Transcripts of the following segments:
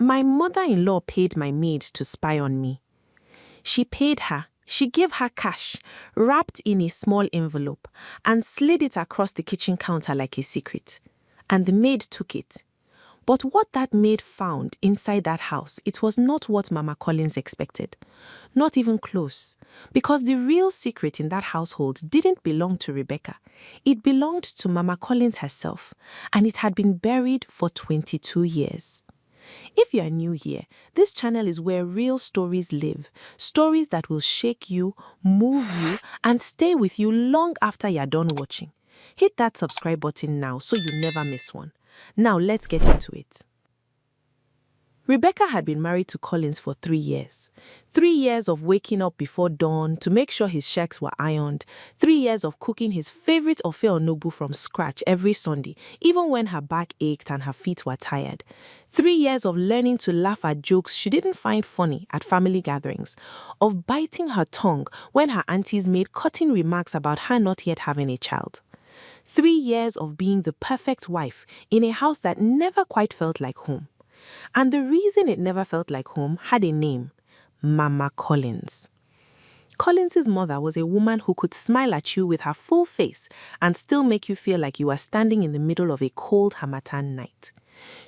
My mother-in-law paid my maid to spy on me. She paid her, she gave her cash, wrapped in a small envelope, and slid it across the kitchen counter like a secret. And the maid took it. But what that maid found inside that house, it was not what Mama Collins expected. Not even close. Because the real secret in that household didn't belong to Rebecca. It belonged to Mama Collins herself, and it had been buried for 22 years. If you are new here, this channel is where real stories live. Stories that will shake you, move you, and stay with you long after you're done watching. Hit that subscribe button now so you never miss one. Now let's get into it. Rebecca had been married to Collins for 3 years. 3 years of waking up before dawn to make sure his shirts were ironed. 3 years of cooking his favorite ofe onugbu from scratch every Sunday, even when her back ached and her feet were tired. 3 years of learning to laugh at jokes she didn't find funny at family gatherings. Of biting her tongue when her aunties made cutting remarks about her not yet having a child. 3 years of being the perfect wife in a house that never quite felt like home. And the reason it never felt like home had a name: Mama Collins. Collins's mother was a woman who could smile at you with her full face and still make you feel like you were standing in the middle of a cold Harmattan night.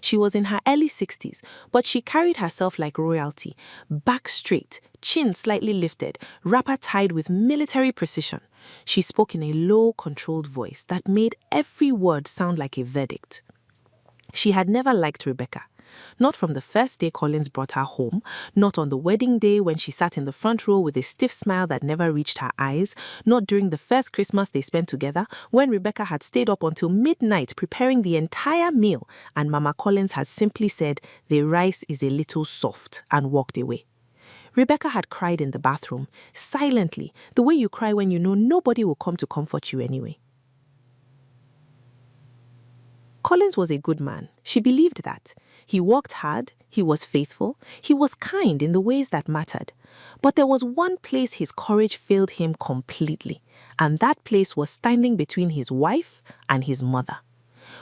She was in her early 60s, but she carried herself like royalty, back straight, chin slightly lifted, wrapper tied with military precision. She spoke in a low, controlled voice that made every word sound like a verdict. She had never liked Rebecca. Not from the first day Collins brought her home, not on the wedding day when she sat in the front row with a stiff smile that never reached her eyes, not during the first Christmas they spent together when Rebecca had stayed up until midnight preparing the entire meal and Mama Collins had simply said, "The rice is a little soft," and walked away. Rebecca had cried in the bathroom, silently, the way you cry when you know nobody will come to comfort you anyway. Collins was a good man. She believed that. He worked hard, he was faithful, he was kind in the ways that mattered. But there was one place his courage failed him completely, and that place was standing between his wife and his mother.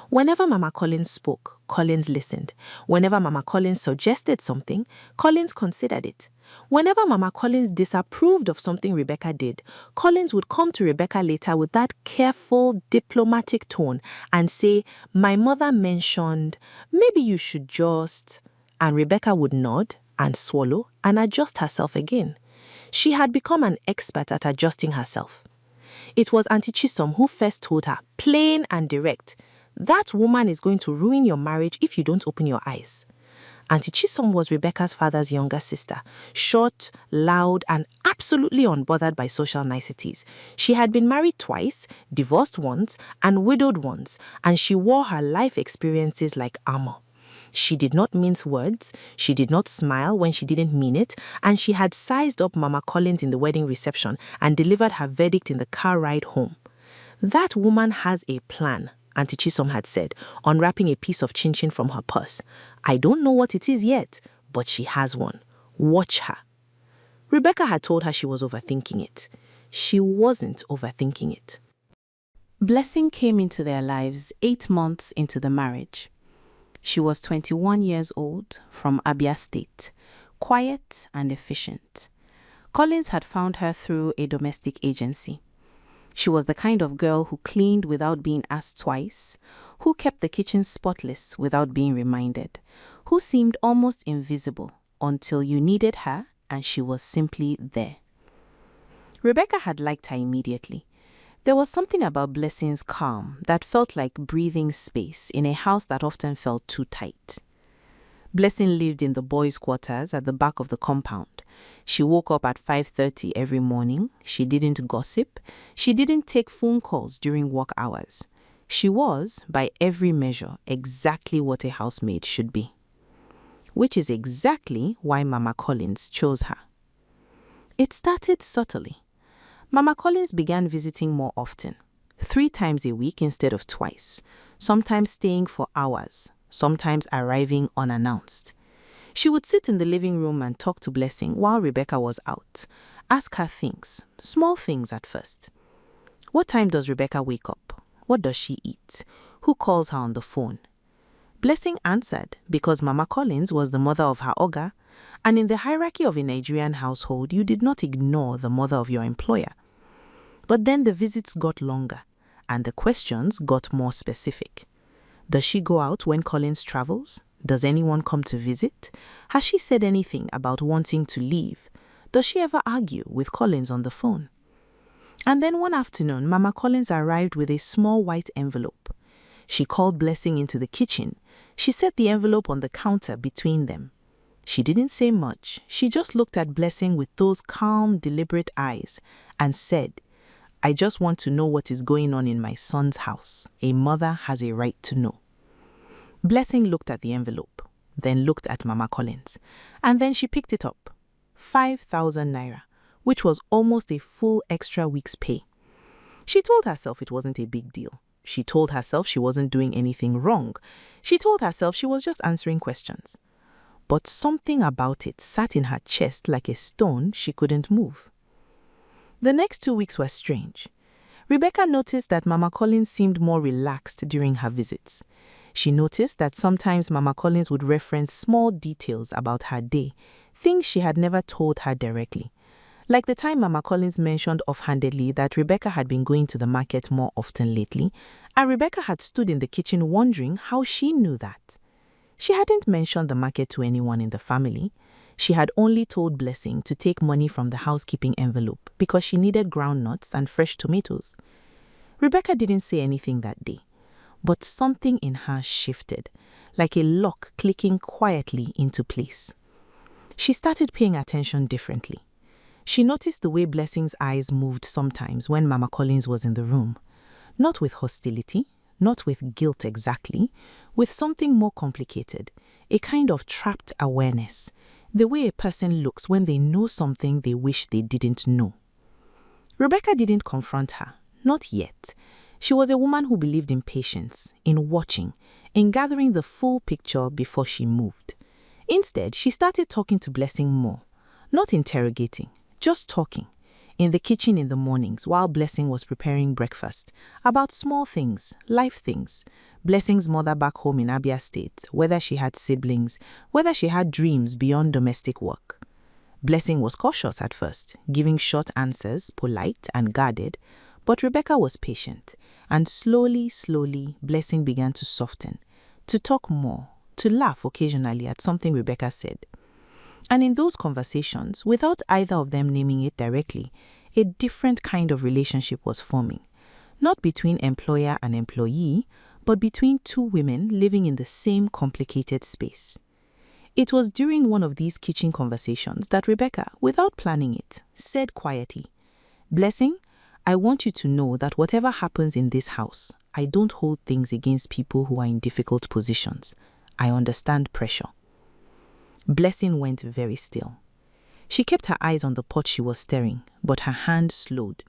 Whenever Mama Collins spoke, Collins listened. Whenever Mama Collins suggested something, Collins considered it. Whenever Mama Collins disapproved of something Rebecca did, Collins would come to Rebecca later with that careful, diplomatic tone and say, "My mother mentioned, maybe you should just..." And Rebecca would nod and swallow and adjust herself again. She had become an expert at adjusting herself. It was Auntie Chisom who first told her, plain and direct, "That woman is going to ruin your marriage if you don't open your eyes." Auntie Chisom was Rebecca's father's younger sister, short, loud, and absolutely unbothered by social niceties. She had been married twice, divorced once, and widowed once, and she wore her life experiences like armor. She did not mince words, she did not smile when she didn't mean it, and she had sized up Mama Collins in the wedding reception and delivered her verdict in the car ride home. "That woman has a plan," Auntie Chisom had said, unwrapping a piece of chin-chin from her purse. "I don't know what it is yet, but she has one. Watch her." Rebecca had told her she was overthinking it. She wasn't overthinking it. Blessing came into their lives 8 months into the marriage. She was 21 years old, from Abia State, quiet and efficient. Collins had found her through a domestic agency. She was the kind of girl who cleaned without being asked twice, who kept the kitchen spotless without being reminded, who seemed almost invisible until you needed her and she was simply there. Rebecca had liked her immediately. There was something about Blessing's calm that felt like breathing space in a house that often felt too tight. Blessing lived in the boys' quarters at the back of the compound. She woke up at 5:30 every morning. She didn't gossip. She didn't take phone calls during work hours. She was, by every measure, exactly what a housemaid should be. Which is exactly why Mama Collins chose her. It started subtly. Mama Collins began visiting more often, 3 times a week instead of twice, sometimes staying for hours, sometimes arriving unannounced. She would sit in the living room and talk to Blessing while Rebecca was out, ask her things, small things at first. What time does Rebecca wake up? What does she eat? Who calls her on the phone? Blessing answered because Mama Collins was the mother of her oga, and in the hierarchy of a Nigerian household, you did not ignore the mother of your employer. But then the visits got longer, and the questions got more specific. Does she go out when Collins travels? Does anyone come to visit? Has she said anything about wanting to leave? Does she ever argue with Collins on the phone? And then one afternoon, Mama Collins arrived with a small white envelope. She called Blessing into the kitchen. She set the envelope on the counter between them. She didn't say much. She just looked at Blessing with those calm, deliberate eyes and said, "I just want to know what is going on in my son's house. A mother has a right to know." Blessing looked at the envelope, then looked at Mama Collins, and then she picked it up. 5,000 naira, which was almost a full extra week's pay. She told herself it wasn't a big deal. She told herself she wasn't doing anything wrong. She told herself she was just answering questions. But something about it sat in her chest like a stone she couldn't move. The next 2 weeks were strange. Rebecca noticed that Mama Collins seemed more relaxed during her visits. She noticed that sometimes Mama Collins would reference small details about her day, things she had never told her directly. Like the time Mama Collins mentioned offhandedly that Rebecca had been going to the market more often lately, and Rebecca had stood in the kitchen wondering how she knew that. She hadn't mentioned the market to anyone in the family. She had only told Blessing to take money from the housekeeping envelope because she needed groundnuts and fresh tomatoes. Rebecca didn't say anything that day, but something in her shifted, like a lock clicking quietly into place. She started paying attention differently. She noticed the way Blessing's eyes moved sometimes when Mama Collins was in the room. Not with hostility, not with guilt exactly, with something more complicated, a kind of trapped awareness, the way a person looks when they know something they wish they didn't know. Rebecca didn't confront her, not yet. She was a woman who believed in patience, in watching, in gathering the full picture before she moved. Instead, she started talking to Blessing more, not interrogating, just talking, in the kitchen in the mornings while Blessing was preparing breakfast, about small things, life things. Blessing's mother back home in Abia State, whether she had siblings, whether she had dreams beyond domestic work. Blessing was cautious at first, giving short answers, polite and guarded, but Rebecca was patient, and slowly, Blessing began to soften, to talk more, to laugh occasionally at something Rebecca said. And in those conversations, without either of them naming it directly, a different kind of relationship was forming. Not between employer and employee, but between two women living in the same complicated space. It was during one of these kitchen conversations that Rebecca, without planning it, said quietly, "Blessing, I want you to know that whatever happens in this house, I don't hold things against people who are in difficult positions. I understand pressure." Blessing went very still. She kept her eyes on the pot she was stirring, but her hand slowed.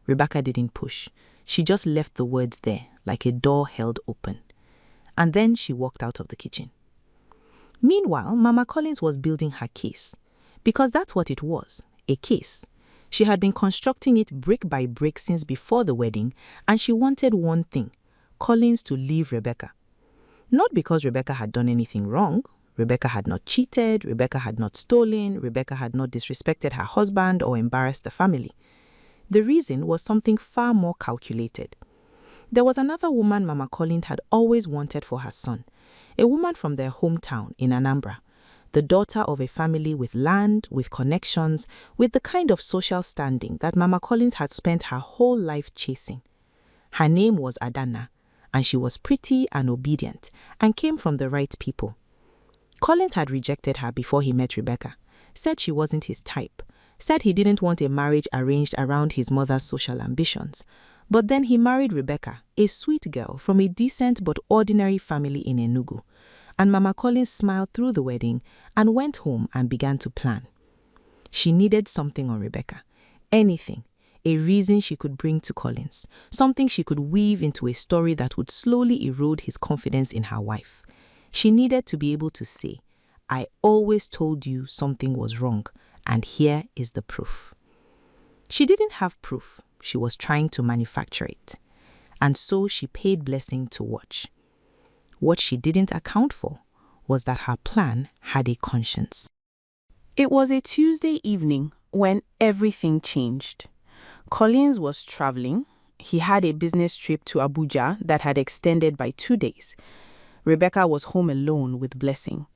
Rebecca didn't push. She just left the words there, like a door held open. And then she walked out of the kitchen. Meanwhile, Mama Collins was building her case, because that's what it was, a case. She had been constructing it brick by brick since before the wedding, and she wanted one thing, Collins to leave Rebecca. Not because Rebecca had done anything wrong. Rebecca had not cheated, Rebecca had not stolen, Rebecca had not disrespected her husband or embarrassed the family. The reason was something far more calculated. There was another woman Mama Collins had always wanted for her son, a woman from their hometown in Anambra, the daughter of a family with land, with connections, with the kind of social standing that Mama Collins had spent her whole life chasing. Her name was Adana, and she was pretty and obedient and came from the right people. Collins had rejected her before he met Rebecca, said she wasn't his type, said he didn't want a marriage arranged around his mother's social ambitions. But then he married Rebecca, a sweet girl from a decent but ordinary family in Enugu, and Mama Collins smiled through the wedding and went home and began to plan. She needed something on Rebecca, anything, a reason she could bring to Collins, something she could weave into a story that would slowly erode his confidence in her wife. She needed to be able to say, "I always told you something was wrong, and here is the proof." She didn't have proof. She was trying to manufacture it. And so she paid Blessing to watch. What she didn't account for was that her plan had a conscience. It was a Tuesday evening when everything changed. Collins was traveling. He had a business trip to Abuja that had extended by 2 days. Rebecca was home alone with Blessing.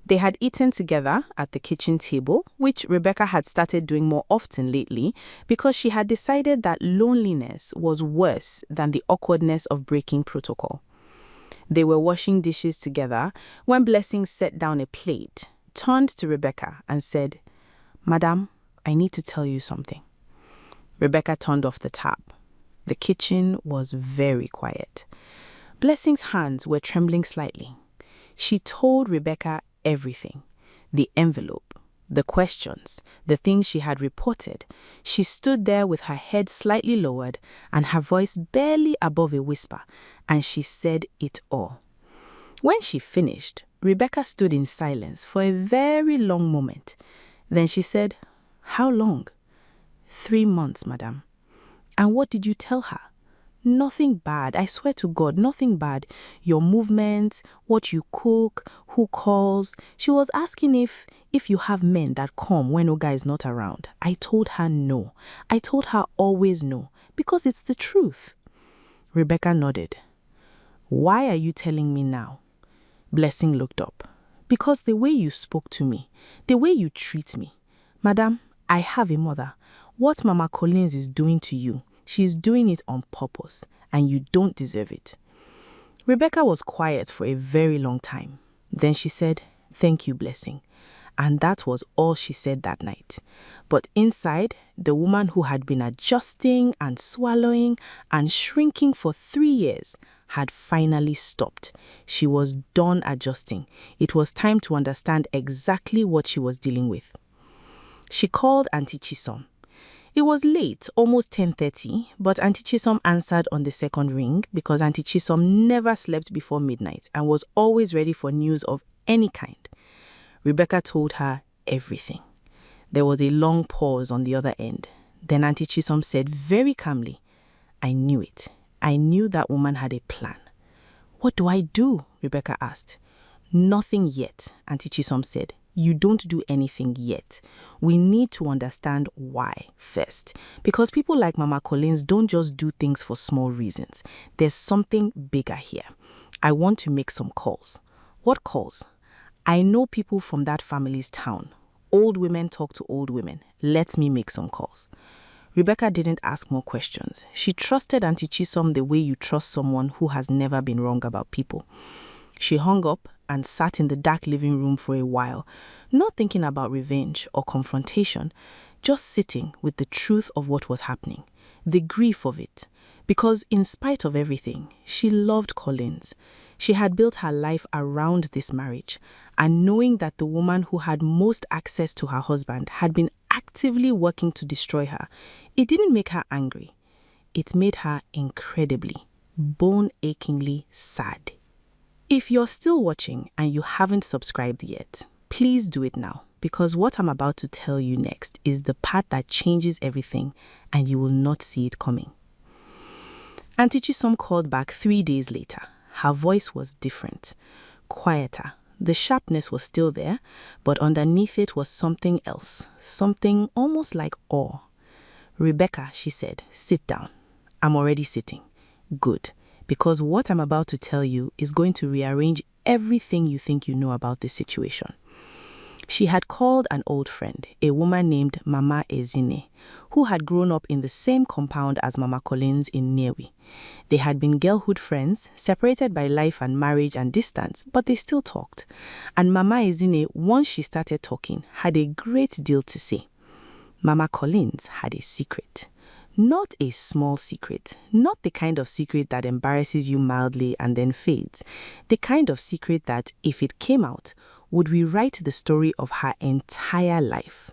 They had eaten together at the kitchen table, which Rebecca had started doing more often lately because she had decided that loneliness was worse than the awkwardness of breaking protocol. They were washing dishes together when Blessing set down a plate, turned to Rebecca and said, "Madam, I need to tell you something." Rebecca turned off the tap. The kitchen was very quiet. Blessing's hands were trembling slightly. She told Rebecca everything. The envelope, the questions, the things she had reported. She stood there with her head slightly lowered and her voice barely above a whisper, and she said it all. When she finished, Rebecca stood in silence for a very long moment. Then she said, "How long?" "3 months, madam." "And what did you tell her?" "Nothing bad, I swear to God, nothing bad. Your movements, what you cook, who calls." She was asking if you have men that come when Oga is not around. I told her no. I told her always no, because it's the truth. Rebecca nodded. "Why are you telling me now?" Blessing looked up. "Because the way you spoke to me, the way you treat me. Madam, I have a mother. What Mama Collins is doing to you, she's doing it on purpose, and you don't deserve it." Rebecca was quiet for a very long time. Then she said, "Thank you, Blessing." And that was all she said that night. But inside, the woman who had been adjusting and swallowing and shrinking for 3 years had finally stopped. She was done adjusting. It was time to understand exactly what she was dealing with. She called Auntie Chisom. It was late, almost 10:30, but Auntie Chisom answered on the second ring because Auntie Chisom never slept before midnight and was always ready for news of any kind. Rebecca told her everything. There was a long pause on the other end. Then Auntie Chisom said very calmly, "I knew it. I knew that woman had a plan." "What do I do?" Rebecca asked. "Nothing yet," Auntie Chisom said. "You don't do anything yet. We need to understand why first. Because people like Mama Collins don't just do things for small reasons. There's something bigger here. I want to make some calls." "What calls?" "I know people from that family's town. Old women talk to old women. Let me make some calls." Rebecca didn't ask more questions. She trusted Auntie Chisom the way you trust someone who has never been wrong about people. She hung up and sat in the dark living room for a while, not thinking about revenge or confrontation, just sitting with the truth of what was happening, the grief of it. Because in spite of everything, she loved Collins. She had built her life around this marriage, and knowing that the woman who had most access to her husband had been actively working to destroy her, it didn't make her angry. It made her incredibly, bone-achingly sad. If you're still watching and you haven't subscribed yet, please do it now, because what I'm about to tell you next is the part that changes everything and you will not see it coming. Auntie Chisom called back 3 days later. Her voice was different, quieter. The sharpness was still there, but underneath it was something else, something almost like awe. "Rebecca," she said, "sit down." "I'm already sitting." "Good. Because what I'm about to tell you is going to rearrange everything you think you know about this situation." She had called an old friend, a woman named Mama Ezine, who had grown up in the same compound as Mama Collins in Newi. They had been girlhood friends, separated by life and marriage and distance, but they still talked. And Mama Ezine, once she started talking, had a great deal to say. Mama Collins had a secret. Not a small secret, not the kind of secret that embarrasses you mildly and then fades. The kind of secret that, if it came out, would rewrite the story of her entire life.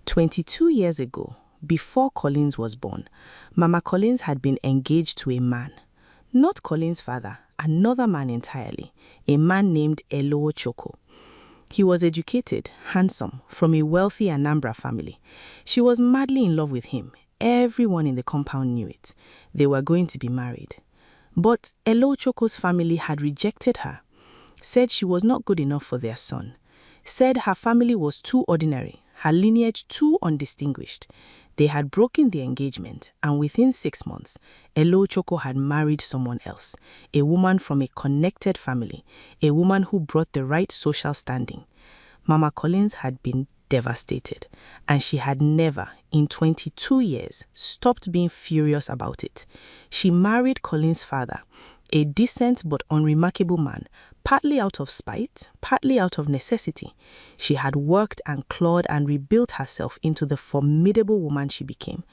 22 years ago, before Collins was born, Mama Collins had been engaged to a man. Not Collins' father, another man entirely, a man named Elo Choko. He was educated, handsome, from a wealthy Anambra family. She was madly in love with him. Everyone in the compound knew it. They were going to be married. But Elochoko's family had rejected her, said she was not good enough for their son, said her family was too ordinary, her lineage too undistinguished. They had broken the engagement, and within 6 months, Elochoko had married someone else, a woman from a connected family, a woman who brought the right social standing. Mama Collins had been devastated, and she had never, in 22 years, stopped being furious about it. She married Collins' father, a decent but unremarkable man, partly out of spite, partly out of necessity. She had worked and clawed and rebuilt herself into the formidable woman she became.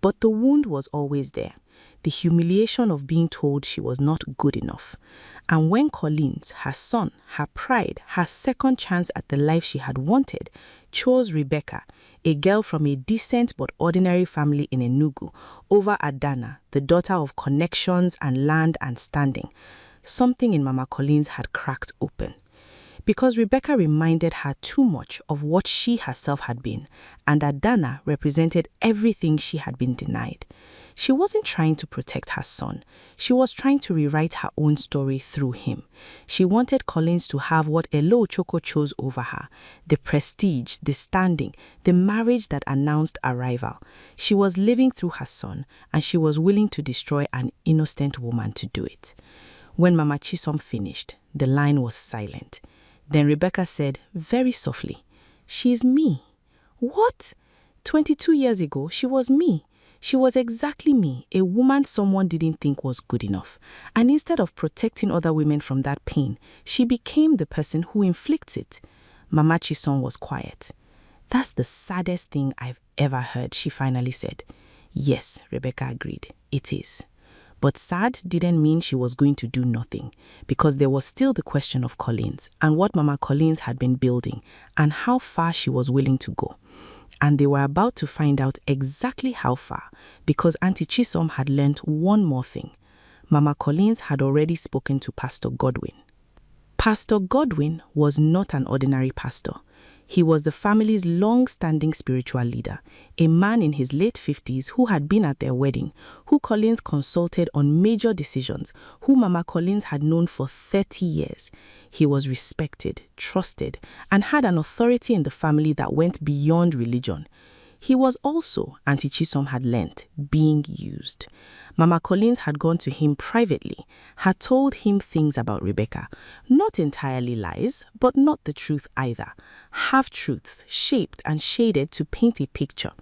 But the wound was always there, the humiliation of being told she was not good enough. And when Collins, her son, her pride, her second chance at the life she had wanted, chose Rebecca, a girl from a decent but ordinary family in Enugu, over Adana, the daughter of connections and land and standing, something in Mama Collins had cracked open. Because Rebecca reminded her too much of what she herself had been, and Adana represented everything she had been denied. She wasn't trying to protect her son. She was trying to rewrite her own story through him. She wanted Collins to have what Elochoko chose over her, the prestige, the standing, the marriage that announced arrival. She was living through her son, and she was willing to destroy an innocent woman to do it. When Mama Chisom finished, the line was silent. Then Rebecca said, very softly, "She's me." What? 22 years ago, she was me. She was exactly me, a woman someone didn't think was good enough. And instead of protecting other women from that pain, she became the person who inflicts it. Mama Chisom was quiet. "That's the saddest thing I've ever heard," she finally said. Yes, Rebecca agreed. It is. But sad didn't mean she was going to do nothing, because there was still the question of Collins and what Mama Collins had been building and how far she was willing to go. And they were about to find out exactly how far, because Auntie Chisom had learnt one more thing. Mama Collins had already spoken to Pastor Godwin. Pastor Godwin was not an ordinary pastor. He was the family's long-standing spiritual leader, a man in his late 50s who had been at their wedding, who Collins consulted on major decisions, who Mama Collins had known for 30 years. He was respected, trusted, and had an authority in the family that went beyond religion. He was also, Auntie Chisom had learnt, being used. Mama Collins had gone to him privately, had told him things about Rebecca. Not entirely lies, but not the truth either. Half-truths shaped and shaded to paint a picture.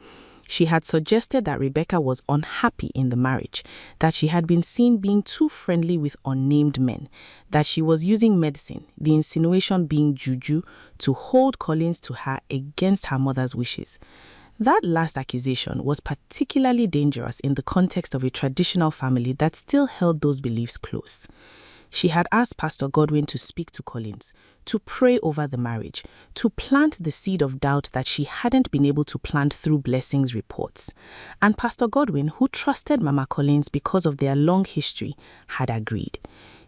She had suggested that Rebecca was unhappy in the marriage, that she had been seen being too friendly with unnamed men, that she was using medicine, the insinuation being juju, to hold Collins to her against her mother's wishes. That last accusation was particularly dangerous in the context of a traditional family that still held those beliefs close. She had asked Pastor Godwin to speak to Collins, to pray over the marriage, to plant the seed of doubt that she hadn't been able to plant through Blessing's reports. And Pastor Godwin, who trusted Mama Collins because of their long history, had agreed.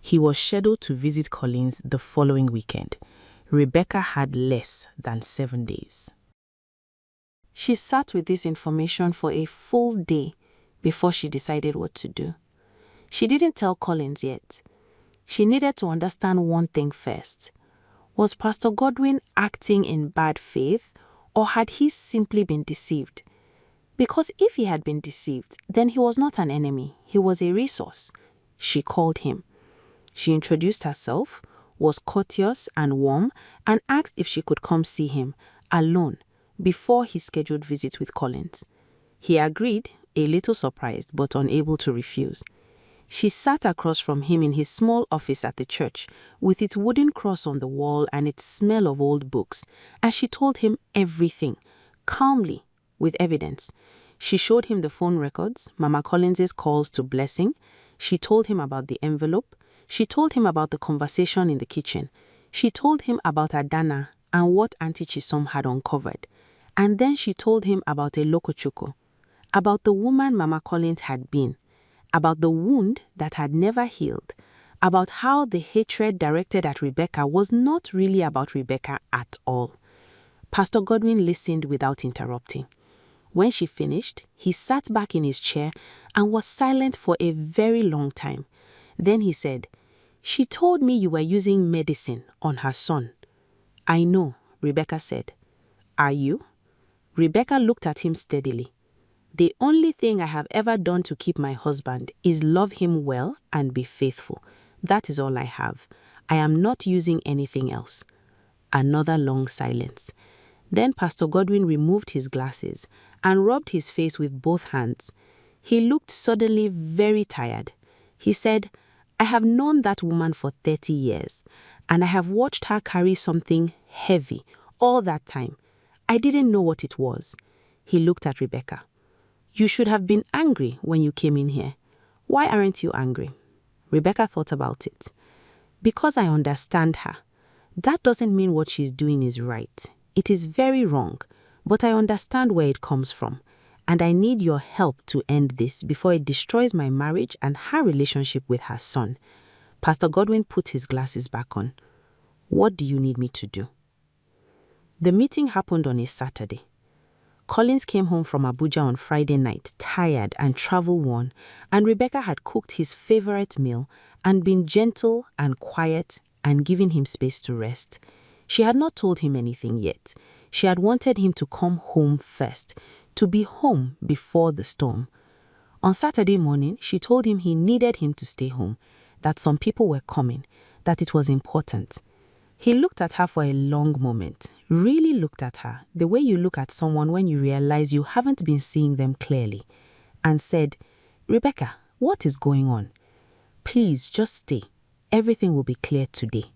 He was scheduled to visit Collins the following weekend. Rebecca had less than 7 days. She sat with this information for a full day before she decided what to do. She didn't tell Collins yet. She needed to understand one thing first. Was Pastor Godwin acting in bad faith, or had he simply been deceived? Because if he had been deceived, then he was not an enemy, he was a resource. She called him. She introduced herself, was courteous and warm, and asked if she could come see him, alone, before his scheduled visit with Collins. He agreed, a little surprised but unable to refuse. She sat across from him in his small office at the church, with its wooden cross on the wall and its smell of old books, and she told him everything, calmly, with evidence. She showed him the phone records, Mama Collins's calls to Blessing. She told him about the envelope. She told him about the conversation in the kitchen. She told him about Adana and what Auntie Chisom had uncovered. And then she told him about Elokochoko, about the woman Mama Collins had been, about the wound that had never healed, about how the hatred directed at Rebecca was not really about Rebecca at all. Pastor Godwin listened without interrupting. When she finished, he sat back in his chair and was silent for a very long time. Then he said, "She told me you were using medicine on her son." "I know," Rebecca said. "Are you?" Rebecca looked at him steadily. "The only thing I have ever done to keep my husband is love him well and be faithful. That is all I have. I am not using anything else." Another long silence. Then Pastor Godwin removed his glasses and rubbed his face with both hands. He looked suddenly very tired. He said, "I have known that woman for 30 years, and I have watched her carry something heavy all that time. I didn't know what it was." He looked at Rebecca. "You should have been angry when you came in here. Why aren't you angry?" Rebecca thought about it. "Because I understand her. That doesn't mean what she's doing is right. It is very wrong, but I understand where it comes from, and I need your help to end this before it destroys my marriage and her relationship with her son." Pastor Godwin put his glasses back on. "What do you need me to do?" The meeting happened on a Saturday. Collins came home from Abuja on Friday night, tired and travel-worn, and Rebecca had cooked his favorite meal and been gentle and quiet and given him space to rest. She had not told him anything yet. She had wanted him to come home first, to be home before the storm. On Saturday morning, she told him he needed him to stay home, that some people were coming, that it was important. He looked at her for a long moment, really looked at her, the way you look at someone when you realize you haven't been seeing them clearly, and said, "Rebecca, what is going on? Please just stay. Everything will be clear today."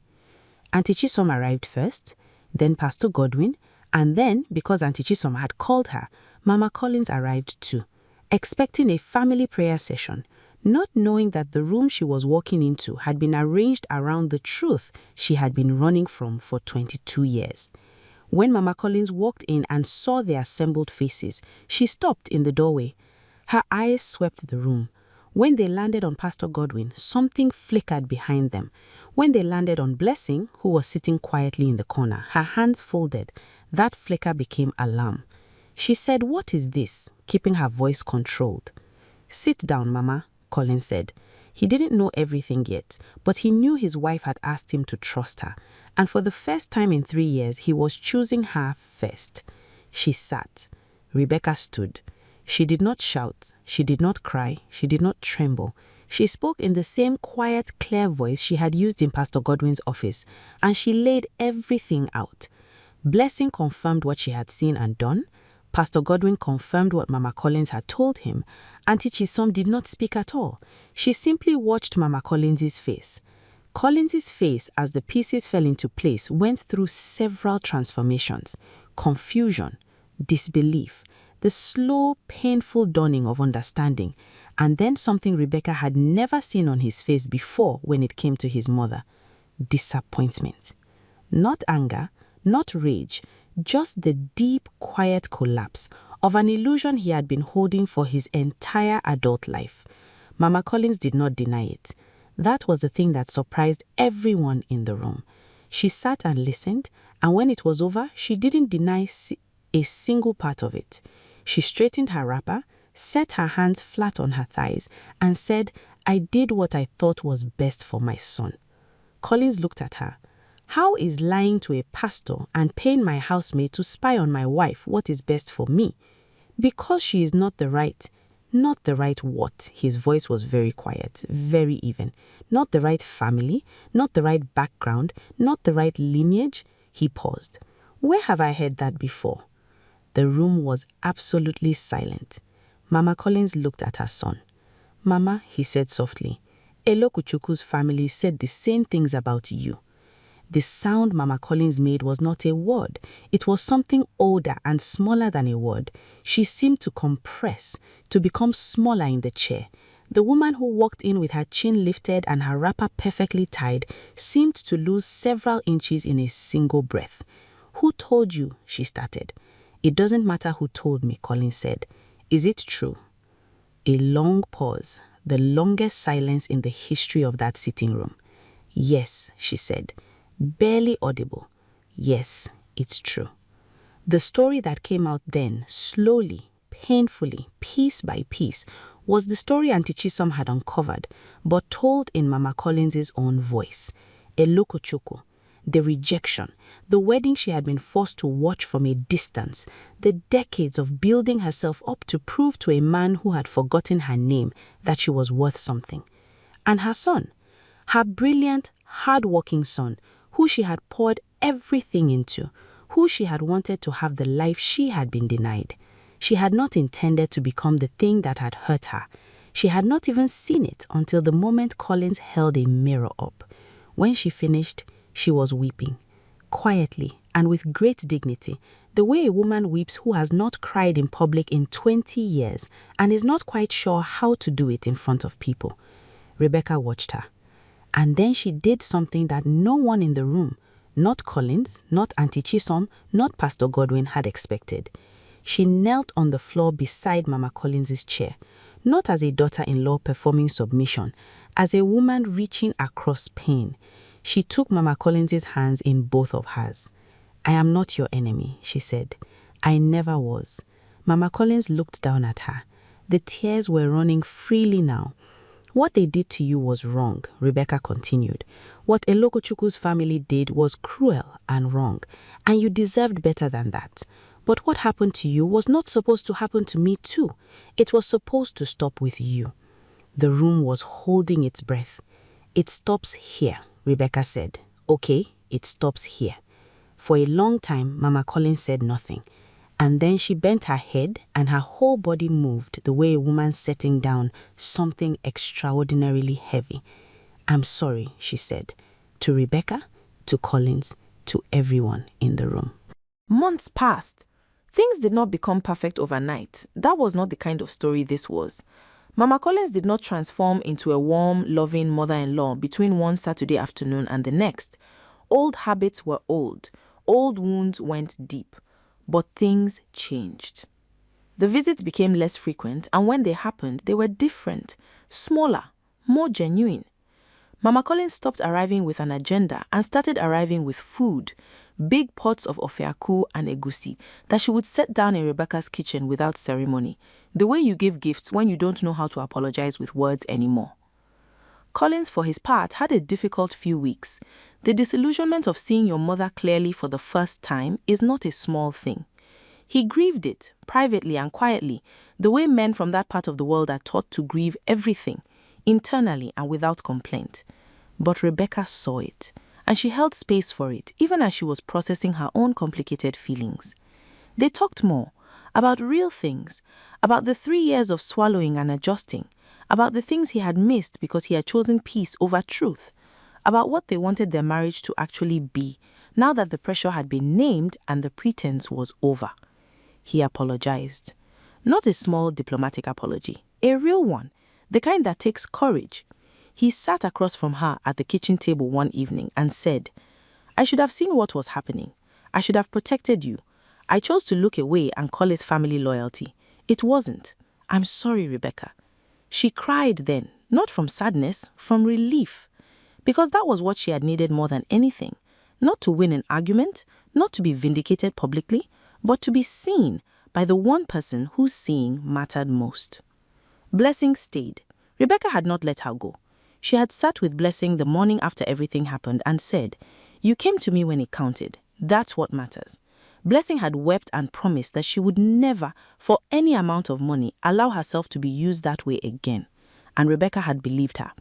Auntie Chisom arrived first, then Pastor Godwin, and then, because Auntie Chisom had called her, Mama Collins arrived too, expecting a family prayer session, not knowing that the room she was walking into had been arranged around the truth she had been running from for 22 years. When Mama Collins walked in and saw the assembled faces, she stopped in the doorway. Her eyes swept the room. When they landed on Pastor Godwin, something flickered behind them. When they landed on Blessing, who was sitting quietly in the corner, her hands folded, that flicker became alarm. She said, "What is this?" keeping her voice controlled. "Sit down, Mama," Collins said. He didn't know everything yet, but he knew his wife had asked him to trust her, and for the first time in 3 years, he was choosing her first. She sat. Rebecca stood. She did not shout, she did not cry, she did not tremble. She spoke in the same quiet, clear voice she had used in Pastor Godwin's office, and she laid everything out. Blessing confirmed what she had seen and done. Pastor Godwin confirmed what Mama Collins had told him. Auntie Chisom did not speak at all. She simply watched Mama Collins's face. Collins's face, as the pieces fell into place, went through several transformations: confusion, disbelief, the slow, painful dawning of understanding, and then something Rebecca had never seen on his face before when it came to his mother: disappointment. Not anger, not rage, just the deep, quiet collapse of an illusion he had been holding for his entire adult life. Mama Collins did not deny it. That was the thing that surprised everyone in the room. She sat and listened, and when it was over, she didn't deny a single part of it. She straightened her wrapper, set her hands flat on her thighs, and said, "I did what I thought was best for my son." Collins looked at her. "How is lying to a pastor and paying my housemaid to spy on my wife what is best for me? Because she is not the right what?" His voice was very quiet, very even. "Not the right family, not the right background, not the right lineage." He paused. "Where have I heard that before?" The room was absolutely silent. Mama Collins looked at her son. "Mama," he said softly, "Elokuchukwu's family said the same things about you." The sound Mama Collins made was not a word. It was something older and smaller than a word. She seemed to compress, to become smaller in the chair. The woman who walked in with her chin lifted and her wrapper perfectly tied seemed to lose several inches in a single breath. "Who told you?" she started. "It doesn't matter who told me," Collins said. "Is it true?" A long pause, the longest silence in the history of that sitting room. "Yes," she said, barely audible. "Yes, it's true." The story that came out then, slowly, painfully, piece by piece, was the story Auntie Chisom had uncovered, but told in Mama Collins's own voice. A locochoco, the rejection, the wedding she had been forced to watch from a distance, the decades of building herself up to prove to a man who had forgotten her name that she was worth something. And her son, her brilliant, hard-working son, who she had poured everything into, who she had wanted to have the life she had been denied. She had not intended to become the thing that had hurt her. She had not even seen it until the moment Collins held a mirror up. When she finished, she was weeping, quietly and with great dignity, the way a woman weeps who has not cried in public in 20 years and is not quite sure how to do it in front of people. Rebecca watched her. And then she did something that no one in the room, not Collins, not Auntie Chisom, not Pastor Godwin, had expected. She knelt on the floor beside Mama Collins's chair, not as a daughter-in-law performing submission, as a woman reaching across pain. She took Mama Collins's hands in both of hers. "I am not your enemy," she said. "I never was." Mama Collins looked down at her. The tears were running freely now. "What they did to you was wrong," Rebecca continued. "What Elokochukwu's family did was cruel and wrong, and you deserved better than that. But what happened to you was not supposed to happen to me too. It was supposed to stop with you." The room was holding its breath. "It stops here," Rebecca said. "Okay, it stops here." For a long time, Mama Collins said nothing. And then she bent her head and her whole body moved the way a woman setting down something extraordinarily heavy. "I'm sorry," she said, to Rebecca, to Collins, to everyone in the room. Months passed. Things did not become perfect overnight. That was not the kind of story this was. Mama Collins did not transform into a warm, loving mother-in-law between one Saturday afternoon and the next. Old habits were old. Old wounds went deep. But things changed. The visits became less frequent, and when they happened, they were different, smaller, more genuine. Mama Collins stopped arriving with an agenda and started arriving with food, big pots of ofeaku and egusi that she would set down in Rebecca's kitchen without ceremony, the way you give gifts when you don't know how to apologize with words anymore. Collins, for his part, had a difficult few weeks. The disillusionment of seeing your mother clearly for the first time is not a small thing. He grieved it, privately and quietly, the way men from that part of the world are taught to grieve everything, internally and without complaint. But Rebecca saw it, and she held space for it, even as she was processing her own complicated feelings. They talked more, about real things, about the 3 years of swallowing and adjusting, about the things he had missed because he had chosen peace over truth, about what they wanted their marriage to actually be, now that the pressure had been named and the pretense was over. He apologized. Not a small diplomatic apology, a real one, the kind that takes courage. He sat across from her at the kitchen table one evening and said, "I should have seen what was happening. I should have protected you. I chose to look away and call it family loyalty. It wasn't. I'm sorry, Rebecca." She cried then, not from sadness, from relief. Because that was what she had needed more than anything. Not to win an argument, not to be vindicated publicly, but to be seen by the one person whose seeing mattered most. Blessing stayed. Rebecca had not let her go. She had sat with Blessing the morning after everything happened and said, "You came to me when it counted. That's what matters." Blessing had wept and promised that she would never, for any amount of money, allow herself to be used that way again. And Rebecca had believed her.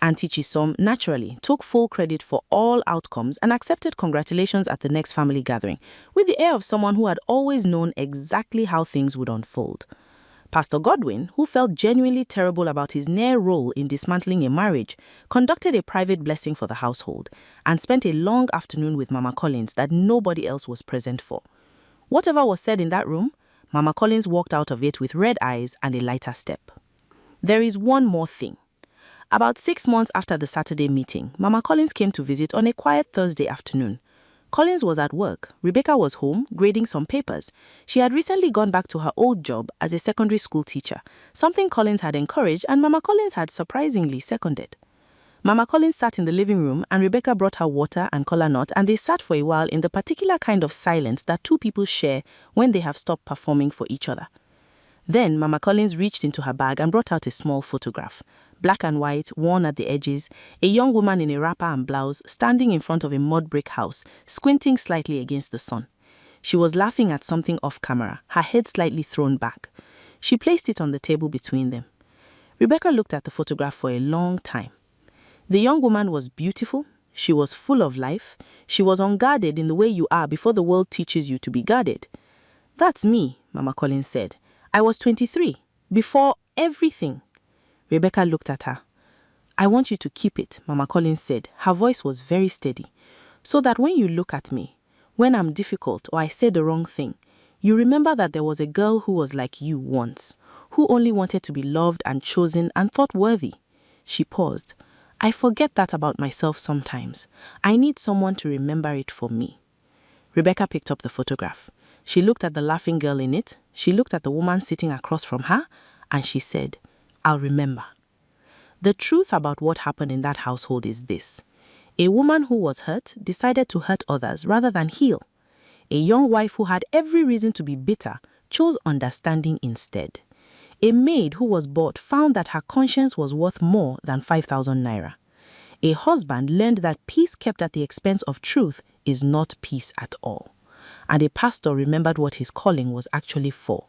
Auntie Chisom, naturally, took full credit for all outcomes and accepted congratulations at the next family gathering, with the air of someone who had always known exactly how things would unfold. Pastor Godwin, who felt genuinely terrible about his near role in dismantling a marriage, conducted a private blessing for the household and spent a long afternoon with Mama Collins that nobody else was present for. Whatever was said in that room, Mama Collins walked out of it with red eyes and a lighter step. There is one more thing. About 6 months after the Saturday meeting, Mama Collins came to visit on a quiet Thursday afternoon. Collins was at work. Rebecca was home, grading some papers. She had recently gone back to her old job as a secondary school teacher, something Collins had encouraged and Mama Collins had surprisingly seconded. Mama Collins sat in the living room and Rebecca brought her water and kola nut and they sat for a while in the particular kind of silence that two people share when they have stopped performing for each other. Then Mama Collins reached into her bag and brought out a small photograph. Black and white, worn at the edges, a young woman in a wrapper and blouse standing in front of a mud brick house, squinting slightly against the sun. She was laughing at something off camera, her head slightly thrown back. She placed it on the table between them. Rebecca looked at the photograph for a long time. The young woman was beautiful. She was full of life. She was unguarded in the way you are before the world teaches you to be guarded. "That's me," Mama Collins said. "I was 23, before everything." Rebecca looked at her. "I want you to keep it," Mama Collins said. Her voice was very steady. "So that when you look at me, when I'm difficult or I say the wrong thing, you remember that there was a girl who was like you once, who only wanted to be loved and chosen and thought worthy." She paused. "I forget that about myself sometimes. I need someone to remember it for me." Rebecca picked up the photograph. She looked at the laughing girl in it. She looked at the woman sitting across from her, and she said, "I'll remember." The truth about what happened in that household is this. A woman who was hurt decided to hurt others rather than heal. A young wife who had every reason to be bitter chose understanding instead. A maid who was bought found that her conscience was worth more than 5,000 naira. A husband learned that peace kept at the expense of truth is not peace at all. And a pastor remembered what his calling was actually for.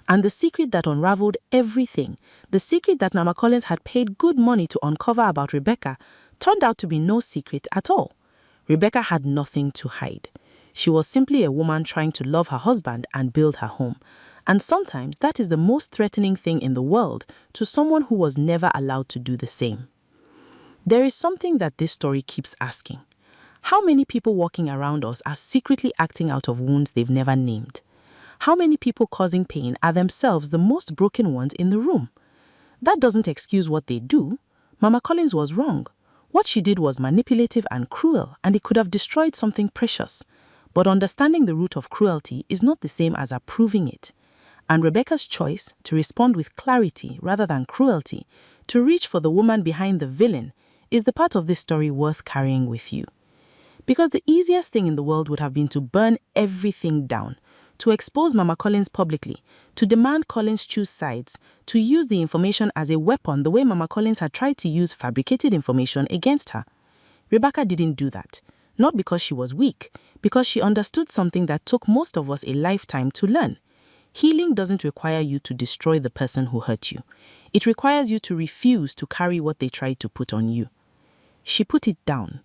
And the secret that unraveled everything, the secret that Mama Collins had paid good money to uncover about Rebecca, turned out to be no secret at all. Rebecca had nothing to hide. She was simply a woman trying to love her husband and build her home. And sometimes that is the most threatening thing in the world to someone who was never allowed to do the same. There is something that this story keeps asking. How many people walking around us are secretly acting out of wounds they've never named? How many people causing pain are themselves the most broken ones in the room? That doesn't excuse what they do. Mama Collins was wrong. What she did was manipulative and cruel, and it could have destroyed something precious. But understanding the root of cruelty is not the same as approving it. And Rebecca's choice to respond with clarity rather than cruelty, to reach for the woman behind the villain, is the part of this story worth carrying with you. Because the easiest thing in the world would have been to burn everything down, to expose Mama Collins publicly, to demand Collins choose sides, to use the information as a weapon the way Mama Collins had tried to use fabricated information against her. Rebecca didn't do that, not because she was weak, because she understood something that took most of us a lifetime to learn. Healing doesn't require you to destroy the person who hurt you. It requires you to refuse to carry what they tried to put on you. She put it down.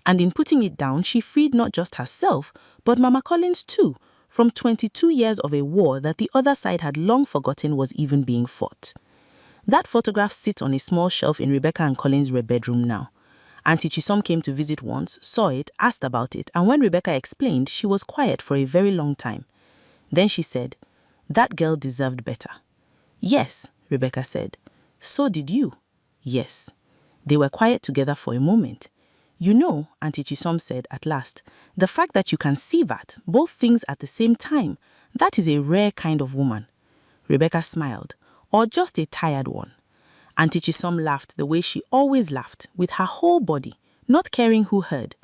And in putting it down, she freed not just herself, but Mama Collins too, from 22 years of a war that the other side had long forgotten was even being fought. That photograph sits on a small shelf in Rebecca and Collins' bedroom now. Auntie Chisom came to visit once, saw it, asked about it, and when Rebecca explained, she was quiet for a very long time. Then she said, "That girl deserved better." "Yes," Rebecca said. "So did you." "Yes." They were quiet together for a moment. "You know," Auntie Chisom said at last, "the fact that you can see that, both things at the same time, that is a rare kind of woman." Rebecca smiled. "Or just a tired one." Auntie Chisom laughed the way she always laughed, with her whole body, not caring who heard.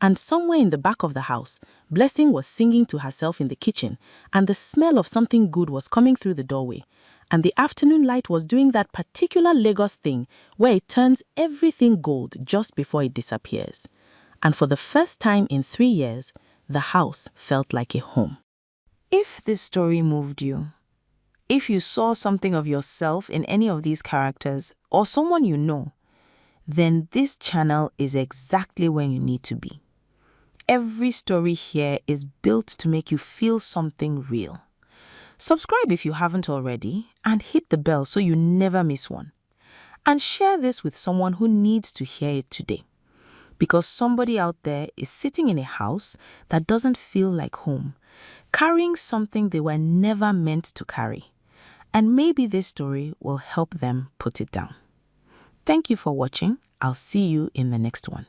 And somewhere in the back of the house, Blessing was singing to herself in the kitchen, and the smell of something good was coming through the doorway. And the afternoon light was doing that particular Lagos thing where it turns everything gold just before it disappears. And for the first time in 3 years, the house felt like a home. If this story moved you, if you saw something of yourself in any of these characters or someone you know, then this channel is exactly where you need to be. Every story here is built to make you feel something real. Subscribe if you haven't already and hit the bell so you never miss one. And share this with someone who needs to hear it today. Because somebody out there is sitting in a house that doesn't feel like home, carrying something they were never meant to carry. And maybe this story will help them put it down. Thank you for watching. I'll see you in the next one.